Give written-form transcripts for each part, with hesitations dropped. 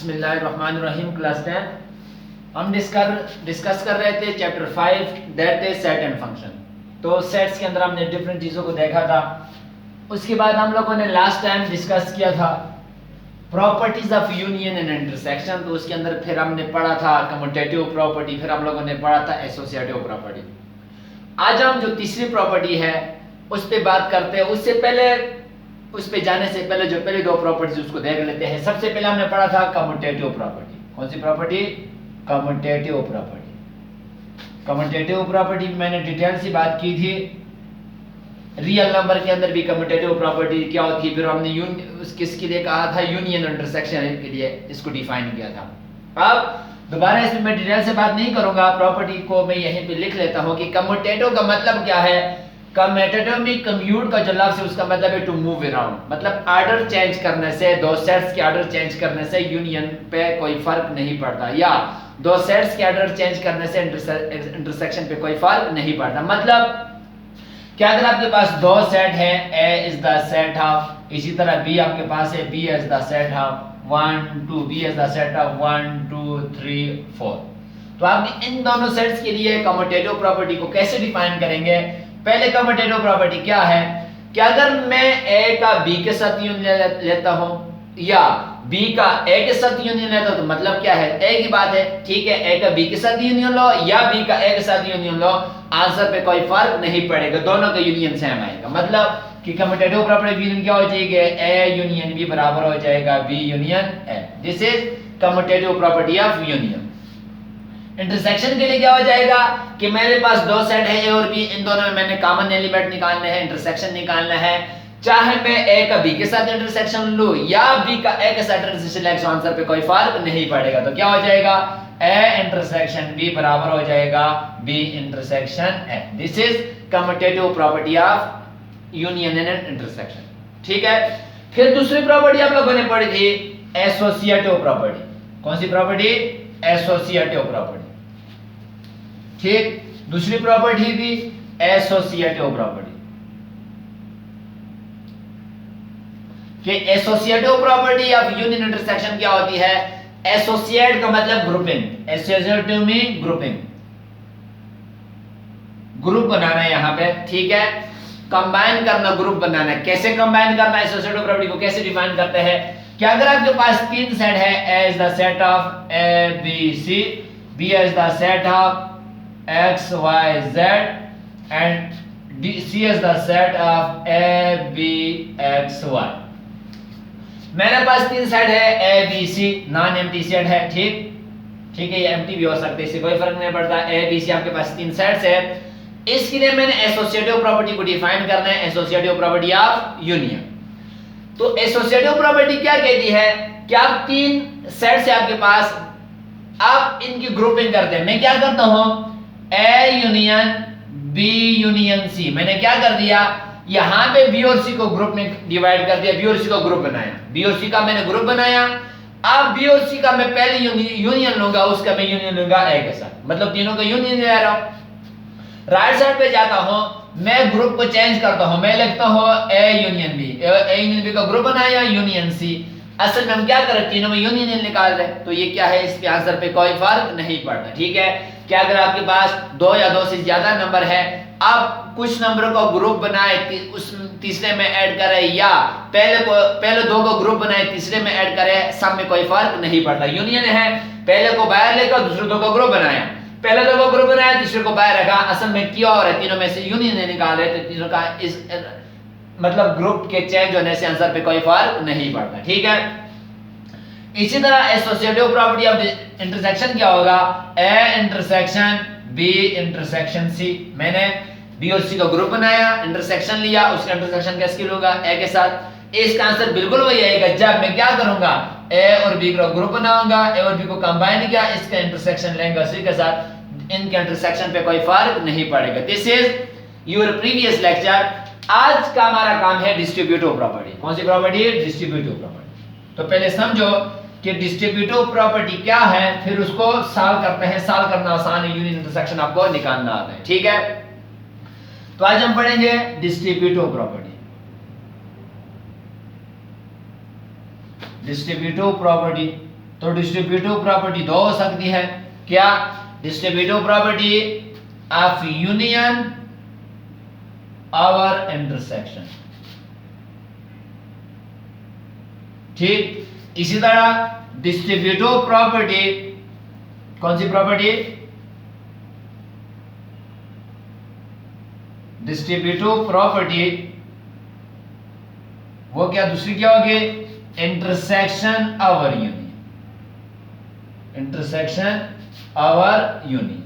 बिस्मिल्लाहिर्रहमानिर्रहीम। क्लास 10 हम डिस्कस कर रहे थे chapter 5 that is set and function. तो सेट्स के अंदर हमने डिफरेंट चीज़ों को देखा था। उसके बाद हम लोगों ने लास्ट टाइम डिस्कस किया था properties of union and intersection. तो उसके अंदर फिर हमने पढ़ा था कम्यूटेटिव प्रॉपर्टी, फिर हम लोगों ने पढ़ा था एसोसिएटिव प्रॉपर्टी। आज हम जो तीसरी प्रॉपर्टी है उस पर बात करते हैं। उससे पहले उस पे जाने से पहले जो पहले दो प्रॉपर्टीज उसको देख लेते हैं। सबसे पहले हमने पढ़ा था कम्यूटेटिव प्रॉपर्टी। कौन सी property? Commutative property. Commutative property मैंने डिटेल से बात की थी। रियल नंबर के अंदर भी कम्यूटेटिव प्रॉपर्टी क्या होती है, फिर हमने किसके लिए कहा था, यूनियन इंटरसेक्शन के लिए इसको डिफाइन किया था। अब दोबारा इसमें मैं डिटेल से बात नहीं करूंगा, प्रॉपर्टी को मैं यहीं पे लिख लेता हूं कि कम्यूटेटिव का मतलब क्या है। कम्यूटेटिव में कम्यूट का जो लफ्ज़ है उसका मतलब है टू मूव अराउंड, मतलब आर्डर चेंज करने से, दो सेट्स के आर्डर चेंज करने से यूनियन पे कोई फर्क नहीं पड़ता, या दो सेट्स के आर्डर चेंज करने से इंटरसेक्शन पे कोई फर्क नहीं पड़ता। मतलब क्या, अगर आपके पास दो सेट है, A is the set of, इसी तरह B आपके पास है, B is the set of 1 2, B is the set of 1 2 3 4। तो आप इन दोनों सेट्स के लिए कम्यूटेटिव प्रॉपर्टी को कैसे डिफाइन करेंगे? पहले कम्यूटेटिव प्रॉपर्टी क्या है कि अगर मैं A का B के साथ यूनियन लेता हूं या B का A के साथ यूनियन लेता हूं, तो मतलब क्या है, A की बात है, ठीक है, A का B के साथ यूनियन लो या B का A के साथ यूनियन लो, आंसर पे कोई फर्क नहीं पड़ेगा, दोनों का यूनियन सेम आएगा। मतलब कि कम्यूटेटिव प्रॉपर्टी यूनियन क्या हो जाएगी, A यूनियन B बराबर हो जाएगा B union A। This is commutative property of union. Intersection के लिए क्या हो जाएगा कि मेरे पास दो सेट है A और B, इन दोनों में मैंने कॉमन एलिमेंट निकालना है, इंटरसेक्शन निकालना है। चाहे मैं A का B के साथ इंटरसेक्शन लूं या B का A के साथ इंटरसेक्शन ले, आंसर पे कोई फर्क नहीं पड़ेगा। तो क्या हो जाएगा, A इंटरसेक्शन B बराबर हो जाएगा B intersection A। This is commutative property of union and intersection. ठीक है। फिर दूसरी प्रॉपर्टी आप लोगों ने पढ़ी थी एसोसिएटिव प्रॉपर्टी। कौन सी प्रॉपर्टी? Associative property. ठीक, दूसरी प्रॉपर्टी थी एसोसिएटिव प्रॉपर्टी। कि associative property of union intersection क्या होती है? एसोसिएट का मतलब ग्रुपिंग, एसोसिएटिव में ग्रुपिंग, ग्रुप बनाना है यहां पे, ठीक है। कंबाइन करना, ग्रुप बनाना है। कैसे कंबाइन करना है, एसोसिएटिव प्रॉपर्टी को कैसे डिफाइन करते हैं कि अगर आपके पास तीन सेट है, A is the set of A B C, B is the set of X Y Z and C is the set of A B X Y। मेरे पास तीन सेट है A B C, non empty set है, ठीक ठीक है, ये empty भी हो सकते हैं, इससे कोई फर्क नहीं पड़ता। A B C आपके पास तीन सेट्स है। इसके लिए मैंने एसोसिएटिव प्रॉपर्टी को डिफाइन करना है, एसोसिएटिव प्रॉपर्टी ऑफ यूनियन। तो एसोसिएटिव प्रॉपर्टी क्या कहती है कि आप तीन सेट्स है आपके पास, आप इनकी ग्रुपिंग करते हैं। मैं क्या करता हूं, A union B union C, मैंने क्या कर दिया, यहां पे B और C को ग्रुप में डिवाइड कर दिया, B और C को ग्रुप बनाया, B और C का मैंने ग्रुप बनाया। अब B और C का मैं पहले यूनियन लूंगा, उसका मैं यूनियन लूंगा A के साथ, मतलब तीनों का यूनियन ले रहा हूं। राइट साइड पे जाता हूं, मैं ग्रुप को चेंज करता हूं, मैं लिखता हूं A union B, A union B का ग्रुप बनाया, यूनियन C। असल में हम क्या कर रहे हैं, तीनों में यूनियन निकाल रहे हैं, तो ये क्या है, इसके आंसर पे कोई फर्क नहीं पड़ता। ठीक है, क्या अगर आपके पास दो या दो से ज्यादा नंबर है, आप कुछ नंबरों को ग्रुप बनाए, उस तीसरे में ऐड करें, या पहले दो को ग्रुप बनाए तीसरे में ऐड करें, सब में कोई फर्क नहीं पड़ता। यूनियन है, पहले को बाहर लेकर दूसरे दो को ग्रुप बनाया, पहले दो को ग्रुप बनाया तीसरे को बाहर रखा, असल में क्या हो रहा है, तीनों में से यूनियन निकाल रहे, तो तीनों का इस मतलब ग्रुप के चेंज होने से आंसर पे कोई फर्क नहीं पड़ता। ठीक है। इसी तरह एसोसिएटिव प्रॉपर्टी ऑफ इंटरसेक्शन क्या होगा, A intersection B intersection C। मैंने B और C का ग्रुप बनाया, इंटरसेक्शन लिया, उसका इंटरसेक्शन किसके लूंगा, A के साथ। इसका आंसर बिल्कुल वही आएगा जब मैं क्या करूंगा, A और B का ग्रुप बनाऊंगा, A और B को कंबाइन किया, इसका इंटरसेक्शन लेंगे C के साथ, इनके इंटरसेक्शन पे कोई फर्क नहीं पड़ेगा। This is your previous lecture. आज का हमारा काम है डिस्ट्रीब्यूटिव प्रॉपर्टी। कौन सी प्रॉपर्टी? Distributive property. तो पहले समझो कि डिस्ट्रीब्यूटिव प्रॉपर्टी क्या है, फिर उसको सॉल्व करते हैं। सॉल्व करना आसान है, यूनियन इंटरसेक्शन आपको निकालना आता है। ठीक है, तो आज हम पढ़ेंगे डिस्ट्रीब्यूटिव प्रॉपर्टी। डिस्ट्रीब्यूटिव प्रॉपर्टी तो डिस्ट्रीब्यूटिव प्रॉपर्टी दो हो सकती है। क्या? डिस्ट्रीब्यूटिव प्रॉपर्टी ऑफ यूनियन और इंटरसेक्शन। ठीक, इसी तरह डिस्ट्रीब्यूटिव प्रॉपर्टी, कौन सी प्रॉपर्टी? डिस्ट्रीब्यूटिव प्रॉपर्टी वो क्या, दूसरी क्या होगी? Intersection over union, intersection over union.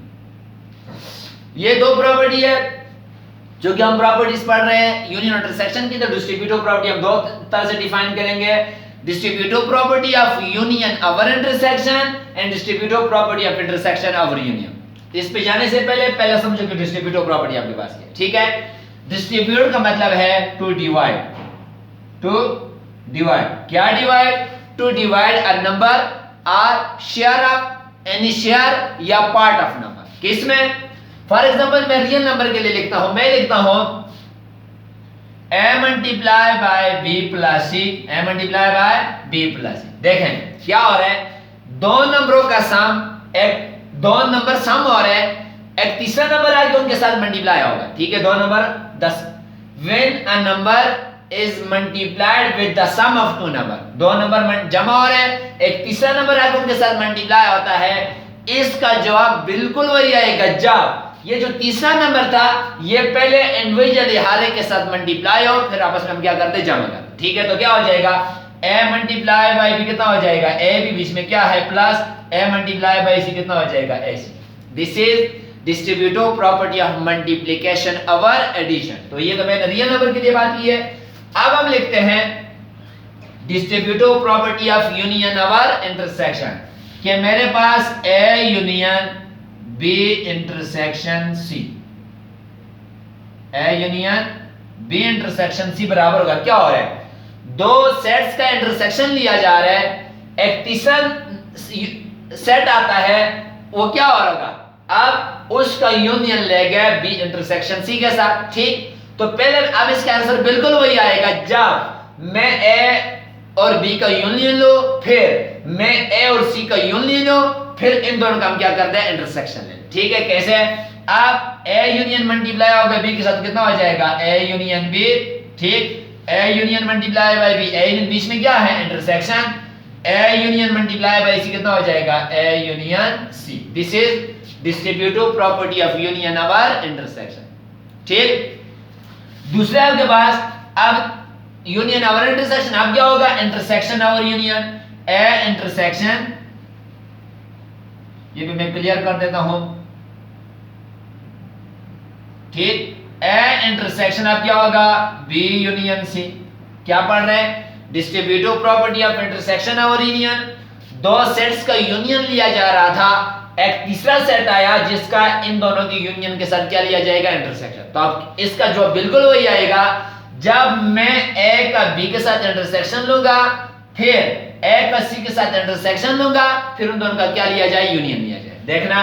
ये दो प्रॉपर्टी है जो कि हम प्रॉपर्टीज पढ़ रहे हैं यूनियन और इंटरसेक्शन की। तो डिस्ट्रीब्यूटिव प्रॉपर्टी हम दो तरह से डिफाइन करेंगे, distributive property of union over intersection and distributive property of intersection over union. इस पे जाने से पहले समझो कि डिस्ट्रीब्यूटिव प्रॉपर्टी आपके पास है। ठीक है, डिस्ट्रीब्यूट का मतलब है टू डिवाइड, टू डिवाइड। क्या divide? To divide a number और शेयर ऑफ एनी शेयर या पार्ट ऑफ नंबर। किसमें? फॉर एग्जांपल मैं रियल नंबर के लिए लिखता हूं, मैं लिखता हूं a multiply by b plus c, a multiply by b plus c। देखें क्या हो रहा है, दो नंबरों का सम, एक दो नंबर सम हो रहे हैं, एक तीसरा नंबर आके उनके साथ मल्टीप्लाई होगा। ठीक है, दो number 10। When a number is multiplied with the sum of two number, दो नंबर जमा हो रहे हैं, एक तीसरा नंबर आके उनके साथ मल्टीप्लाई होता है, इसका जवाब बिल्कुल वही आएगा जब ये जो तीसरा नंबर था ये पहले इंडिविजुअली हर एक के साथ मल्टीप्लाई हो, फिर आपस में हम क्या करते, जमा करते। ठीक है, तो क्या हो जाएगा, a मल्टीप्लाई बाय b कितना हो जाएगा, a भी बीच में क्या है plus, a multiply by c कितना हो जाएगा, ac। This is distributive property of multiplication over addition. तो ये तो मैंने रियल नंबर के लिए बात की है। अब हम लिखते हैं distributive property of union over intersection, कि मेरे पास a union b intersection c, a union b intersection c बराबर होगा, क्या हो रहा है, दो सेट्स का इंटरसेक्शन लिया जा रहा है, एक तीसरा सेट आता है, वो क्या हो रहा होगा, अब उसका यूनियन ले गए b इंटरसेक्शन c के साथ। ठीक, तो पहले अब इसका आंसर बिल्कुल वही आएगा जब मैं a और b का यूनियन लो, फिर मैं a और c का यूनियन लो, फिर इन दोनों का हम क्या करते हैं, इंटरसेक्शन ले। ठीक है, कैसे? अब a यूनियन मल्टीप्लाई होगा b के साथ, कितना हो जाएगा, a यूनियन b। ठीक, a union multiply by b, a union बीच में क्या है, intersection, a union multiply by c कितना हो जाएगा, a union c। This is distributive property of union over intersection. ठीक, दूसरे आपके पास अब यूनियन ओवर इंटरसेक्शन, अब क्या होगा, intersection over union, a intersection, ये भी मैं क्लियर कर देता हूं। ठीक, a इंटरसेक्शन अब क्या होगा, b यूनियन c। क्या पढ़ रहे हैं, distributive property of intersection over union, दो सेट्स का यूनियन लिया जा रहा था, एक तीसरा सेट आया जिसका इन दोनों की यूनियन के साथ क्या लिया जाएगा, इंटरसेक्शन। तो अब इसका जवाब बिल्कुल वही आएगा जब मैं a का b के साथ इंटरसेक्शन लूंगा, फिर a का c के साथ इंटरसेक्शन लूंगा, फिर उन दोनों का क्या लिया जाए, यूनियन लिया जाए। देखना,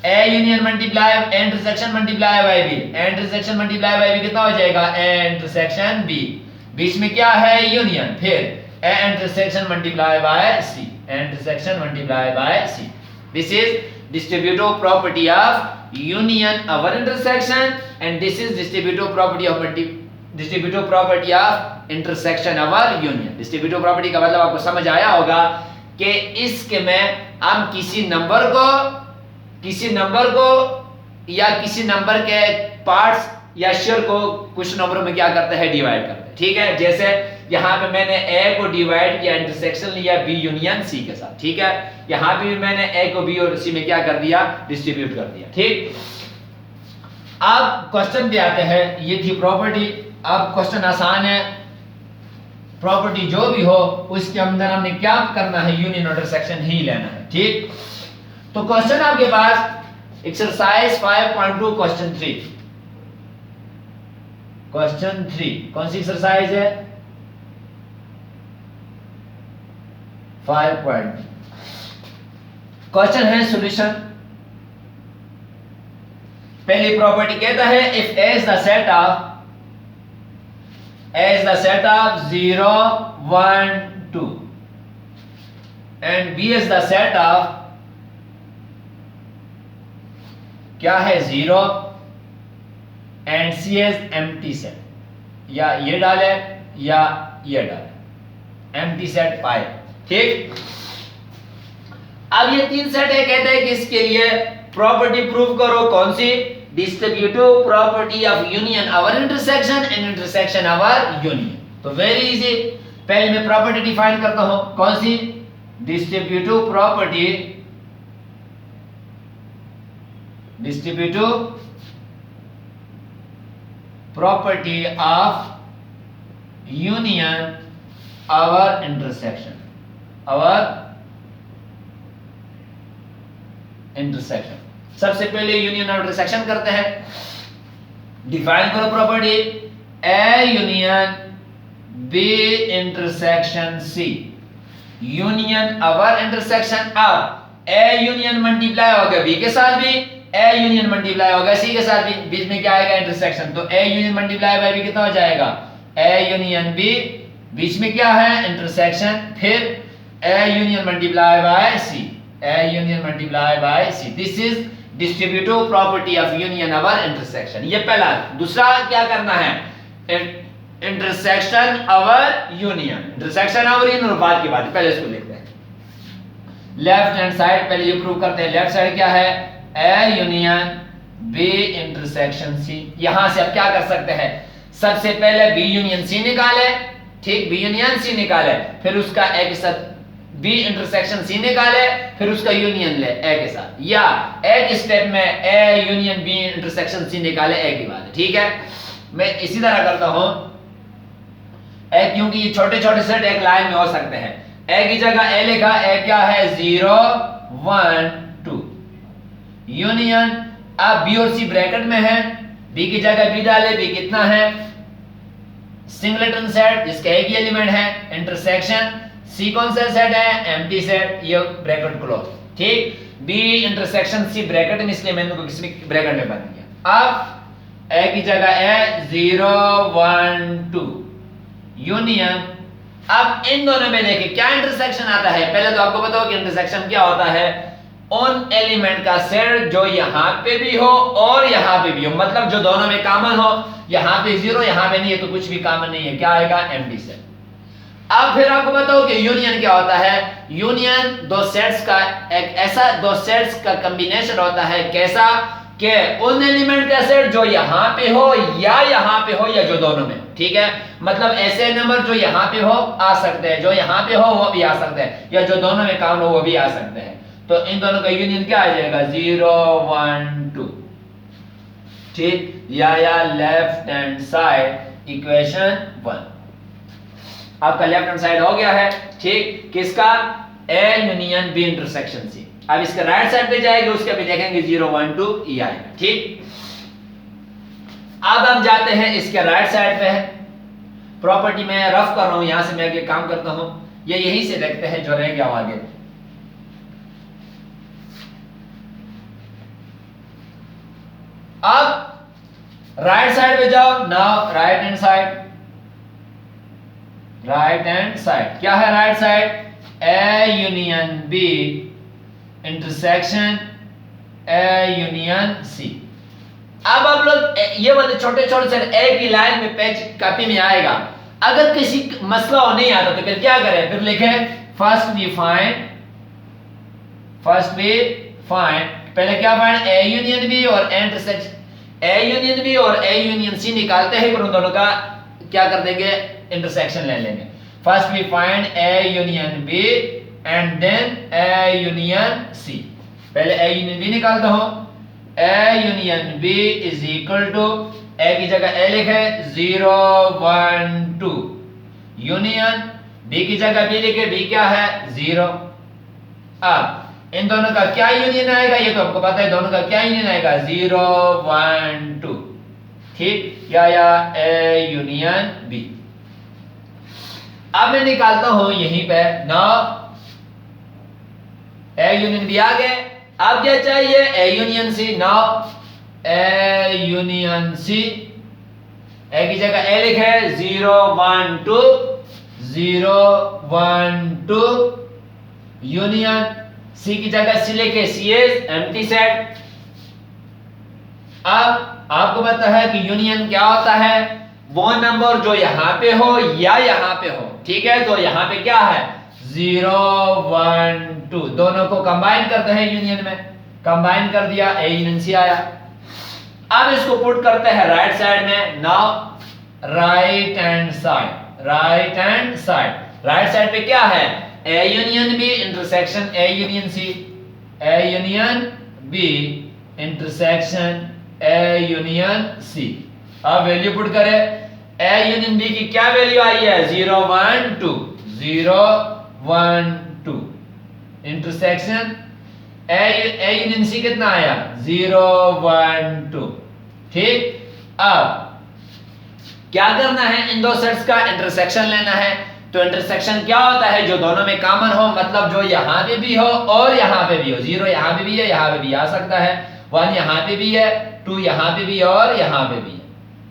a union multiply intersection multiply by b, intersection multiply by b कितना हो जाएगा, a इंटरसेक्शन b, बीच में क्या है, यूनियन, फिर a intersection multiply by c, intersection multiply by c। This is distributive property of union over intersection and this is distributive property of intersection over union। distributive property का मतलब आपको समझ आया होगा कि इसके में हम किसी नंबर को या किसी नंबर के पार्ट्स या शेयर को कुछ नंबरों में क्या करते हैं, डिवाइड करते हैं। ठीक है, जैसे यहाँ पे मैंने a को डिवाइड किया, इंटरसेक्शन लिया b यूनियन c के साथ। ठीक है, यहाँ पे भी मैंने a को b और c में क्या कर दिया, डिस्ट्रीब्यूट कर दिया। ठीक, अब क्वेश्चन पे आते हैं, ये थी प्रॉपर्टी। अब क्वेश्चन आसान है, प्रॉपर्टी जो भी हो उसके अंदर हमने क्या करना है, यूनियन इंटरसेक्शन ही लेना है। ठीक, तो क्वेश्चन आपके पास एक्सरसाइज 5.2 क्वेश्चन 3, क्वेश्चन 3 कौन सी एक्सरसाइज है, 5 पॉइंट। क्वेश्चन है सॉल्यूशन। पहली प्रॉपर्टी कहता है if a is the set of 0 1 2, and B is the set of क्या है 0 and C is empty set, या ये डाले या ये डाले, एम्प्टी सेट पाए। ठीक, अब ये तीन सेट है, कहते हैं कि इसके लिए प्रॉपर्टी प्रूव करो, कौन सी? Distributive property of union over intersection and intersection over union. तो वेरी इजी, पहले मैं प्रॉपर्टी डिफाइन करता हूं, कौन सी? Distributive property, distributive property of union over intersection, over intersection. सबसे पहले यूनियन और इंटरसेक्शन करते हैं, डिफाइन करो property a union B intersection c, union over intersection. अब ए यूनियन मल्टीप्लाई होगा बी के साथ भी, ए यूनियन मल्टीप्लाई होगा सी के साथ भी, बीच में क्या आएगा? इंटरसेक्शन। तो A union multiply by B कितना हो जाएगा? ए यूनियन बी, बीच में क्या है? इंटरसेक्शन, फिर A union multiply by C, A union multiply by C. This is distributive property of union over intersection. ये पहला। दूसरा क्या करना है? Intersection over union, intersection over union बाद की बात, पहले इसको लिखते हैं। लेफ्ट हैंड साइड पहले ये प्रूव करते हैं। लेफ्ट साइड क्या है? A union B intersection C. यहां से अब क्या कर सकते हैं? सबसे पहले बी यूनियन सी निकाले, ठीक, बी यूनियन सी निकाले, फिर उसका ए के साथ बी इंटरसेक्शन सी निकाले, फिर उसका यूनियन ले ए के साथ, या एक स्टेप में A union B intersection C निकाले, ए की बात है। ठीक है, मैं इसी तरह करता हूं ए, क्योंकि ये छोटे छोटे सेट एक लाइन में हो सकते हैं। ए की जगह ए लिखा, ए क्या है? 0 1 2 यूनियन। अब बी और सी ब्रैकेट में है, बी की जगह बी डाले, बी कितना है? सिंगलेटन सेट जिसका एक ही एलिमेंट है, इंटरसेक्शन। सी कौन सा सेट है? एम्प्टी सेट, ये ब्रैकेट क्लोज। ठीक, बी इंटरसेक्शन सी ब्रैकेट में, इसलिए मैंने को किसी ब्रैकेट में बंद किया। अब ए की जगह है 0 1 2 यूनियन। अब इन दोनों में देखिए क्या इंटरसेक्शन आता है। पहले तो आपको बताओ कि इंटरसेक्शन क्या होता है? उन एलिमेंट का सेट जो यहां पे भी हो और यहां पे भी हो, मतलब जो दोनों में कॉमन हो। यहां पे 0, यहां पे नहीं है, तो कुछ भी कॉमन नहीं है, क्या आएगा? Empty set. अब फिर आपको बताओ कि यूनियन क्या होता है। यूनियन दो सेट्स का एक ऐसा, दो सेट्स का कॉम्बिनेशन होता है। कैसा? कि उन एलिमेंट का सेट जो यहां पे हो या यहां पे हो, या जो दोनों में। ठीक है, मतलब ऐसे नंबर जो यहां पे हो आ सकते हैं, जो यहां पे हो वो भी आ सकते हैं, या जो दोनों में कॉमन हो वो भी आ सकते हैं। तो इन दोनों का यूनियन क्या आ जाएगा? 0 1 2। ठीक, या लेफ्ट हैंड साइड इक्वेशन 1 आपका लेफ्ट हैंड साइड हो गया है। ठीक, किसका? A union B intersection C. अब इसके राइट साइड पे जाएंगे, उसके भी देखेंगे 0 1 2 ई आएगा। ठीक, अब हम जाते हैं इसके राइट साइड पे है। प्रॉपर्टी में रफ कर रहा हूं, यहां से मैं आगे काम करता हूं, ये यहीं से देखते हैं जो रह गया आगे। अब राइट साइड पे जाओ। Now right hand side, right hand side क्या है? Right side A union B intersection A union C. अब आप लोग ये वाले छोटे छोटे से ए की लाइन में पेज कॉपी में आएगा। अगर किसी मसला हो नहीं आता तो फिर क्या करें? फिर लिखे first we find, first we find, पहले क्या फाइंड? ए यूनियन बी और इंटरसेक्शन ए यूनियन बी और ए यूनियन सी निकालते हैं, फिर उन दोनों का क्या कर देंगे? इंटरसेक्शन ले लेंगे। First we find A union b and then a union c. पहले ए यूनियन बी निकालता हूं। A union b is equal to, a की जगह ए लिखे 0 1 2 यूनियन, बी की जगह बी लिखे, बी क्या है? 0। अब इन दोनों का क्या यूनियन आएगा? ये तो आपको पता है, दोनों का क्या यूनियन आएगा? 0 1 2। ठीक, या ए यूनियन बी। अब मैं निकालता हूं यहीं पे ना, ए यूनियन बी आ गए। अब क्या चाहिए? A union c. Now a union C, a की जगह ए लिखे 0 1 2 0 1 2 यूनियन, सी की जगह सी लेके सी इज एम्प्टी सेट। अब आपको पता है कि यूनियन क्या होता है, वो नंबर जो यहां पे हो या यहां पे हो, ठीक है। तो यहां पे क्या है 0 1 2, दोनों को कंबाइन करते हैं यूनियन में, कंबाइन कर दिया, ए यूनियन सी आया। अब इसको पुट करते हैं राइट साइड में। Now right hand side, right hand side, right side पे क्या है A union B intersection A union C, A union B intersection A union C. अब वैल्यू पुट करें, ए यूनियन बी की क्या वैल्यू आई है 0 1 2, 0 1 2 इंटरसेक्शन ए यूनियन सी कितना आया 0 1 2, ठीक। अब क्या करना है, इन दो सेट्स का इंटरसेक्शन लेना है। तो इंटरसेक्शन क्या होता है, जो दोनों में कॉमन हो, मतलब जो यहां पे भी हो और यहां पे भी हो। 0 यहां पे भी है, यहां पे भी आ सकता है, 1 यहां पे भी है, 2 यहां पे भी है और यहां पे भी है।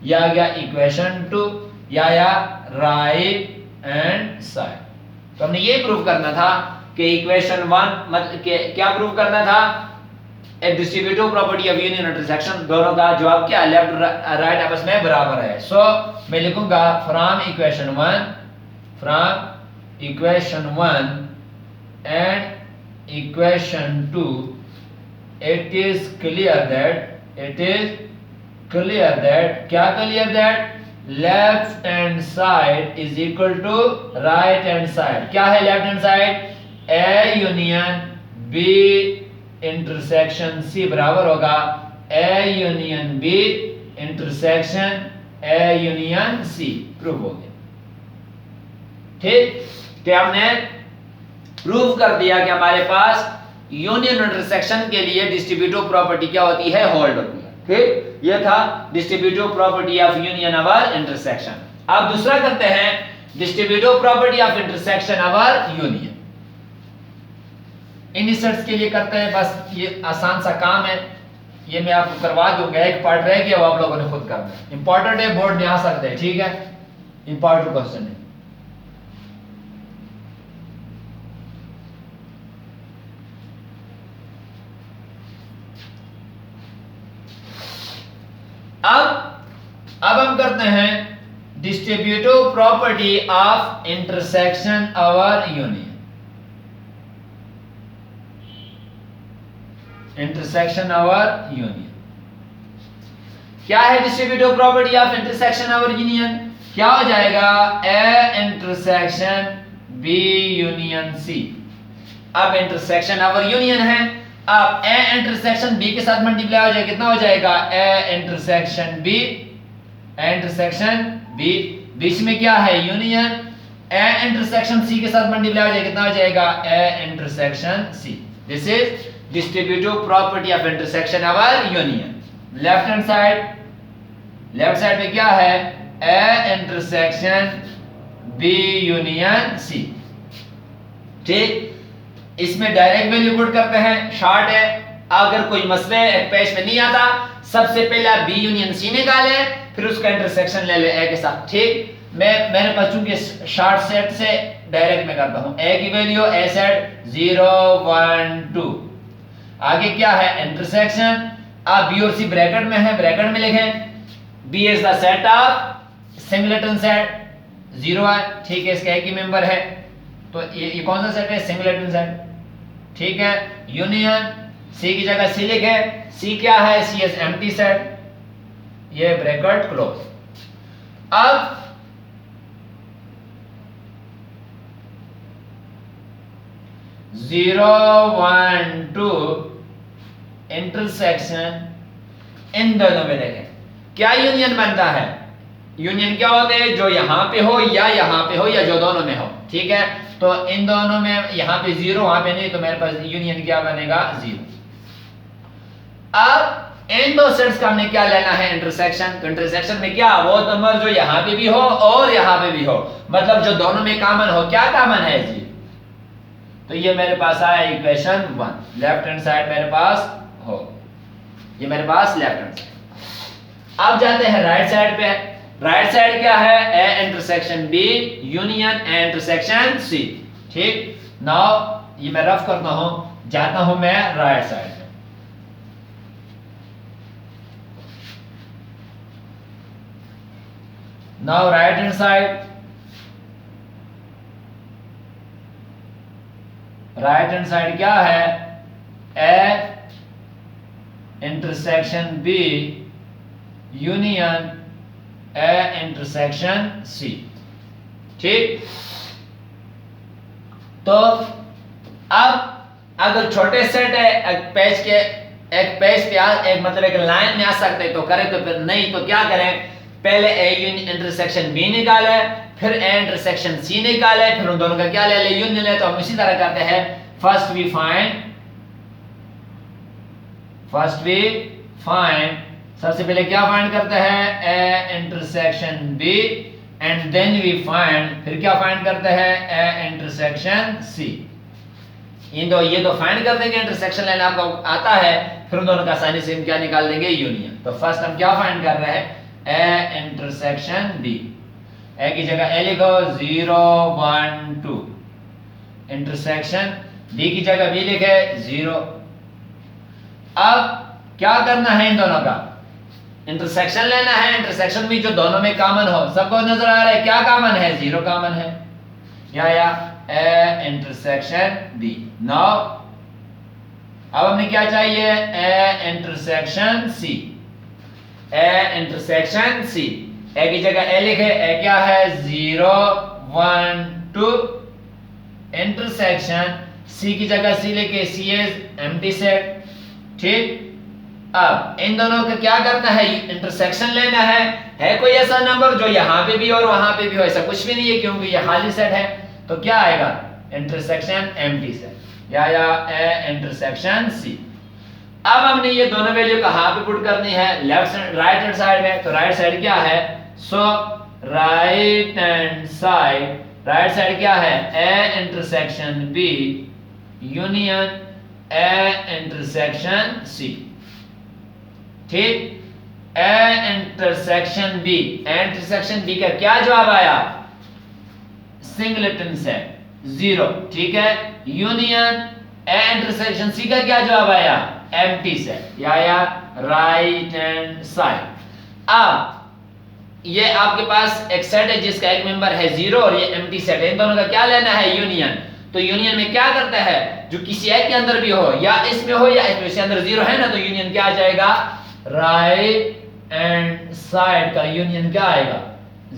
यह आ गया इक्वेशन 2 या राइट हैंड साइड। तो हमने ये प्रूव करना था कि इक्वेशन 1 मतलब क्या प्रूव करना था, एक distributive property of union intersection, दोनों का जवाब क्या लेफ्ट राइट आपस में बराबर है। सो मैं लिखूंगा from equation 1 and equation 2 it is clear that क्या clear that left hand side is equal to right hand side। क्या है left hand side, A union B intersection C बराबर होगा A union B intersection A union C। Prove हो गया, ठीक। तो हमने प्रूव कर दिया कि हमारे पास यूनियन इंटरसेक्शन के लिए डिस्ट्रीब्यूटिव प्रॉपर्टी क्या होती है, होल्ड होती है, ठीक। ये था distributive property of union over intersection. अब दूसरा करते हैं distributive property of intersection over union. In sets के लिए करते हैं, बस ये आसान सा काम है, ये मैं आपको करवा दूंगा। एक पार्ट रह गया, वो आप लोगों ने खुद करना है। इंपॉर्टेंट है, बोर्ड में आ सकते हैं, ठीक है, इंपॉर्टेंट क्वेश्चन है। अब हम करते हैं distributive property of intersection over union. Intersection over union क्या है, distributive property of intersection over union क्या हो जाएगा, ए इंटरसेक्शन बी यूनियन सी। अब इंटरसेक्शन ओवर यूनियन है, अब ए इंटरसेक्शन बी के साथ मल्टीप्लाई हो जाएगा, कितना हो जाएगा ए इंटरसेक्शन बी, इंटरसेक्शन बी, बीच में क्या है यूनियन, ए इंटरसेक्शन सी के साथ मल्टीप्लाई हो जाएगा, कितना हो जाएगा ए intersection C. This is distributive property of intersection over union. Left hand side, left side पे क्या है ए इंटरसेक्शन बी यूनियन सी, ठीक। इसमें डायरेक्ट वैल्यू पुट करते हैं, शॉर्ट है। अगर कोई मसले पेश में नहीं आता, सबसे पहले बी यूनियन सी निकाले, फिर उसका इंटरसेक्शन ले ले ए के साथ, ठीक। मेरे पास चूंकि शॉर्ट सेट से डायरेक्ट में करता हूं, ए की वैल्यू ए सेट 0 1 2, आगे क्या है इंटरसेक्शन। अब बी और सी ब्रैकेट में है, ब्रैकेट में लिखें B is the set of singleton set, 0 है, ठीक है, इसका एक ही मेंबर है, तो ये कौन सा सेट है, सिंगलेटन सेट, ठीक है। यूनियन सी की जगह सी लिखे, सी क्या है, सी इज एम्प्टी सेट, ये ब्रैकेट क्लोज। अब जीरो 1 2 इंटरसेक्शन, इन दोनों में देखें क्या यूनियन बनता है। यूनियन क्या होते हैं, जो यहां पे हो या यहां पे हो या जो दोनों में हो, ठीक है। तो इन दोनों में यहां पे 0 वहां पे नहीं, तो मेरे पास यूनियन क्या बनेगा 0। अब इन दो सेट्स का हमने क्या लेना है इंटरसेक्शन। तो इंटरसेक्शन में क्या, वो नंबर जो यहां पे भी हो और यहां पे भी हो, मतलब जो दोनों में कॉमन हो। क्या कॉमन है जी, तो ये मेरे पास आया इक्वेशन 1, लेफ्ट हैंड साइड मेरे पास हो, ये मेरे पास लेफ्ट हैंड साइड। अब जाते हैं राइट साइड पे। राइट साइड क्या है, ए इंटरसेक्शन बी यूनियन ए इंटरसेक्शन सी, ठीक। नाउ ये मैं रफ करता हूं, जाता हूं मैं राइट साइड में। Now right hand side, right hand side क्या है? ए इंटरसेक्शन बी यूनियन ए इंटरसेक्शन सी। ठीक, तो अब अगर छोटे सेट है, एक पेज पे एक मतलब एक लाइन में आ सकते तो करें, तो फिर नहीं तो क्या करें? पहले ए इंटरसेक्शन बी निकाले, फिर ए इंटरसेक्शन सी निकाले, फिर उन दोनों का क्या ले ले? यूनियन ले। तो हम इसी तरह करते हैं, फर्स्ट वी फाइंड सबसे पहले क्या फाइंड करते हैं? A intersection B, and then we find, फिर क्या फाइंड करते हैं? A intersection C. ये तो फाइंड कर देंगे, इंटरसेक्शन लाइन आपको आता है, फिर उन दोनों का आसानी से हम क्या निकाल देंगे? यूनियन। तो फर्स्ट हम क्या फाइंड कर रहे हैं? A intersection B. ए की जगह ए लिखो 0 1 2, इंटरसेक्शन बी की जगह बी लिखे 0। अब क्या करना है? इन दोनों का इंटरसेक्शन लेना है। इंटरसेक्शन भी जो दोनों में कॉमन हो, सबको नजर आ रहा है क्या कॉमन है? 0 कॉमन है। या ए इंटरसेक्शन बी। नाउ अब हमें क्या चाहिए? ए intersection C. A intersection C, a की जगह ए लिखे, ए क्या है? 0 1 2, इंटरसेक्शन सी की जगह सी लिखे, सी इज एम्प्टी सेट। ठीक, अब इन दोनों का क्या करना है? इंटरसेक्शन लेना है कोई ऐसा नंबर जो यहाँ पे भी और वहां पे भी हो? ऐसा कुछ भी नहीं है, क्योंकि ये खाली सेट है। तो क्या आएगा? इंटरसेक्शन एम्प्टी सेट, या ए इंटरसेक्शन सी। अब हमने ये दोनों वैल्यू कहां पे पुट करनी है? लेफ्ट राइट हैंड साइड में। तो राइट साइड क्या है? सो राइट हैंड साइड क्या है? ए इंटरसेक्शन बी यूनियन ए इंटरसेक्शन सी। ठीक, a intersection b, intersection b का क्या जवाब आया? Singleton set 0। ठीक है, यूनियन ए इंटरसेक्शन सी का क्या जवाब आया? एम्प्टी सेट, या राइट हैंड साइड। अब ये आपके पास एक सेट है जिसका एक मेंबर है 0 और ये एम्प्टी सेट है, इन दोनों का क्या लेना है? यूनियन। तो यूनियन में क्या करता है? जो किसी एक के अंदर भी हो, या इसमें हो या इसमें, इसके अंदर 0 है ना, तो यूनियन क्या आ जाएगा? राइट हैंड साइड का यूनियन क्या आएगा?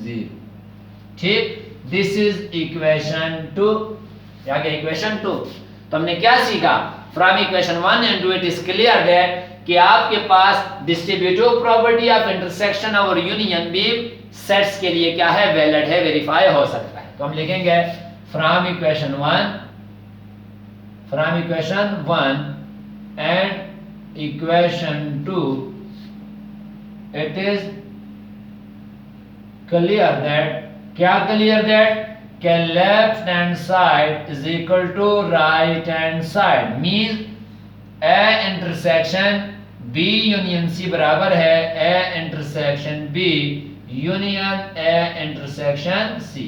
0। ठीक, दिस इज इक्वेशन 2। या क्या? इक्वेशन 2। तो हमने क्या सीखा? From equation 1 and 2 it is clear that कि आपके पास डिस्ट्रीब्यूटिव प्रॉपर्टी ऑफ इंटरसेक्शन और यूनियन भी सेट्स के लिए क्या है? वैलिड है, वेरीफाई हो सकता है। तो हम लिखेंगे from equation 1 and equation 2 it is clear that, क्या क्लियर दैट? कि left hand side is equal to right hand side, means A intersection B union C बराबर है ए इंटरसेक्शन बी यूनियन ए इंटरसेक्शन सी।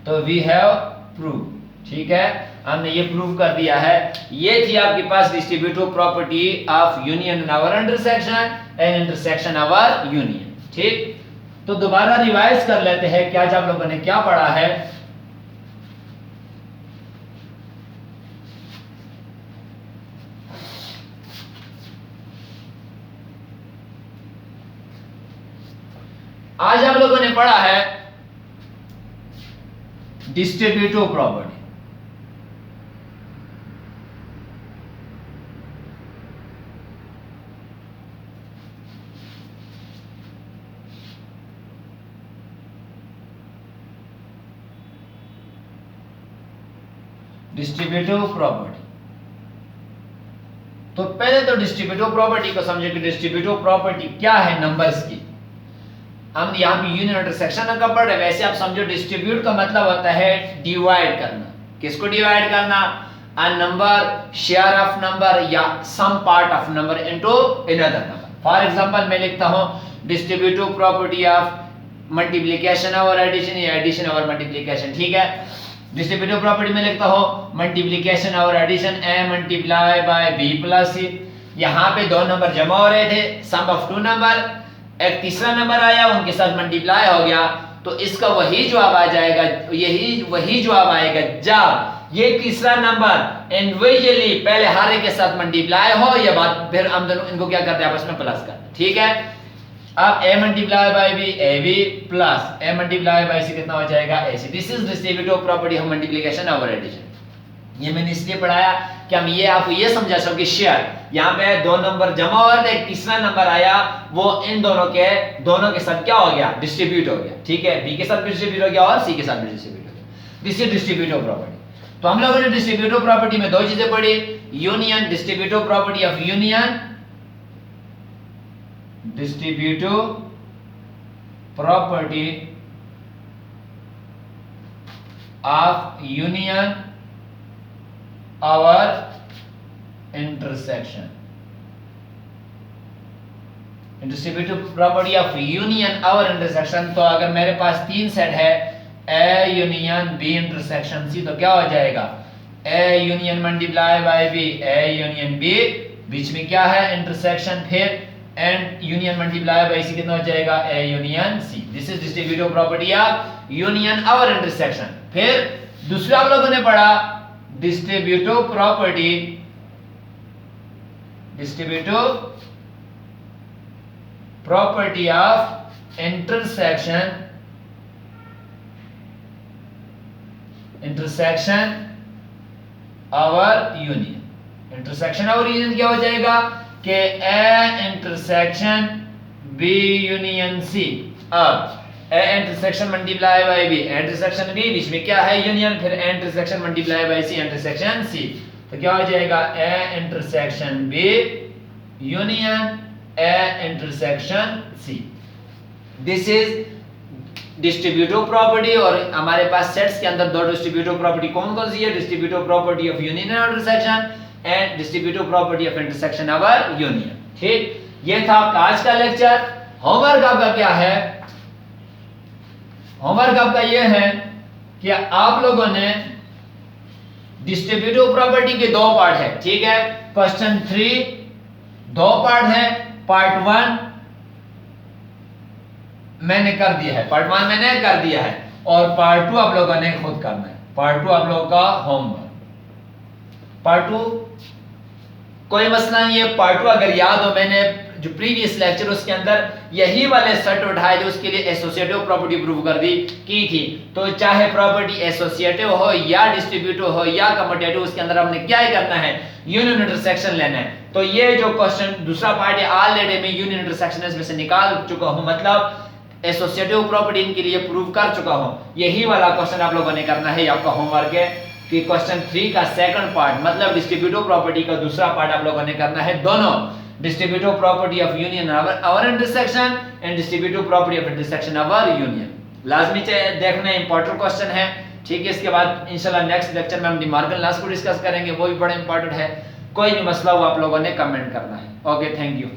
तो वी हैव प्रूव। ठीक है, हमने ये prove कर दिया है। ये थी आपके पास distributive property of union in over intersection and intersection over union. ठीक, तो दोबारा रिवाइज कर लेते हैं कि आज आप लोगों ने क्या पढ़ा है। आज आप लोगों ने पढ़ा है डिस्ट्रीब्यूटिव प्रॉपर्टी। डिस्ट्रीब्यूटिव प्रॉपर्टी, तो पहले तो डिस्ट्रीब्यूटिव प्रॉपर्टी को समझे कि डिस्ट्रीब्यूटिव प्रॉपर्टी क्या है नंबर्स की। हम यहाँ पे यूनियन इंटरसेक्शन का पढ़ रहे, वैसे आप समझो डिस्ट्रीब्यूट का मतलब होता है डिवाइड करना। किसको डिवाइड करना? A number, share of number या some part of number into another number. For example मैं लिखता हूं डिस्ट्रीब्यूटिव प्रॉपर्टी ऑफ मल्टीप्लिकेशन और एडिशन या एडिशन और मल्टीप्लिकेशन। ठीक है, डिस्ट्रीब्यूटिव प्रॉपर्टी में लिखता हूं मल्टीप्लिकेशन और addition a multiply by b plus c। यहाँ पे दो नंबर जमा हो रहे थे, सम ऑफ टू नंबर, एक तीसरा नंबर आया उनके साथ मल्टीप्लाई हो गया, तो इसका वही जवाब आ जाएगा, यही वही जवाब आएगा जब ये तीसरा नंबर इंडिविजुअली पहले हर एक के साथ मल्टीप्लाई हो या बाद फिर हम दोनों इनको क्या करते हैं आपस में प्लस करते हैं। ठीक है, अब a multiply by b ab plus a multiply by c कितना हो जाएगा ac। This is distributive property of multiplication और एडिशन। ये मैंने इसलिए पढ़ाया कि हम ये आपको ये समझा सको कि शेयर यहाँ पे दो नंबर जमा हो रहे थे, एक तीसरा नंबर आया, वो इन दोनों के साथ क्या हो गया, डिस्ट्रीब्यूट हो गया। ठीक है, b के साथ भी डिस्ट्रीब्यूट हो गया और c के साथ भी डिस्ट्रीब्यूट हो गया। This is distributive property. तो हम लोगों ने डिस्ट्रीब्यूटिव प्रॉपर्टी में दो चीजें पढ़ी, union, distributive property of union, distributive property of union और intersection. Distributive property of union और इंटरसेक्शन, तो अगर मेरे पास तीन सेट है a union b intersection c, तो क्या हो जाएगा a union multiply by b, a union b, बीच में क्या है इंटरसेक्शन, फिर and union multiply by c कितना हो जाएगा a union c। This is distributive property of union और इंटरसेक्शन। फिर दूसरा आप लोगों ने पढ़ा distributive property, distributive property of intersection, intersection और यूनियन। इंटरसेक्शन और यूनियन क्या हो जाएगा कि a intersection b union c। अब a intersection multiply by b, intersection b, बीच में क्या है यूनियन, फिर a intersection multiply by c intersection c, तो क्या हो जाएगा a intersection b union a intersection c। This is distributive property. और हमारे पास सेट्स के अंदर दो डिस्ट्रीब्यूटिव प्रॉपर्टी कौन कौन सी है, distributive property of union and intersection and distributive property of intersection और यूनियन। ठीक, ये था आपका आज का लेक्चर। होमवर्क आपका क्या है, होमवर्क आपका ये है कि आप लोगों ने डिस्ट्रीब्यूटिव प्रॉपर्टी के दो पार्ट है। ठीक है, क्वेश्चन 3 दो पार्ट है, पार्ट 1 मैंने कर दिया है, पार्ट 1 मैंने कर दिया है और पार्ट 2 आप लोगों ने खुद करना है। पार्ट 2 आप लोगों का होमवर्क। पार्ट 2 कोई मसला नहीं है, पार्ट 2 अगर याद हो मैंने जो प्रीवियस लेक्चर उसके अंदर यही वाले सेट उठाए थे, उसके लिए एसोसिएटिव प्रॉपर्टी प्रूव कर दी की थी। तो चाहे प्रॉपर्टी एसोसिएटिव हो या डिस्ट्रीब्यूटिव हो या कम्यूटेटिव, उसके अंदर हमने क्या ही करना है, यूनियन इंटरसेक्शन लेना है। तो ये जो क्वेश्चन दूसरा पार्ट है ऑलरेडी मैं यूनियन इंटरसेक्शन इसमें से निकाल चुका हूं, मतलब एसोसिएटिव प्रॉपर्टी इनके लिए प्रूव कर चुका हूं। यही वाला क्वेश्चन आप लोगों ने करना है, आपका होमवर्क है कि क्वेश्चन 3 का सेकंड पार्ट मतलब डिस्ट्रीब्यूटिव प्रॉपर्टी का दूसरा पार्ट आप लोगों ने करना है। दोनों डिस्ट्रीब्यूटिव प्रॉपर्टी ऑफ यूनियन और intersection and distributive property of intersection और यूनियन लाजमी देखना, इंपॉर्टेंट क्वेश्चन है। ठीक है, इसके बाद इंशाल्लाह नेक्स्ट लेक्चर में हम डिमार्गन लॉस को डिस्कस करेंगे, वो भी बड़ा इंपॉर्टेंट है। कोई भी मसला हो आप लोगों ने कमेंट करना है। Okay, thank you.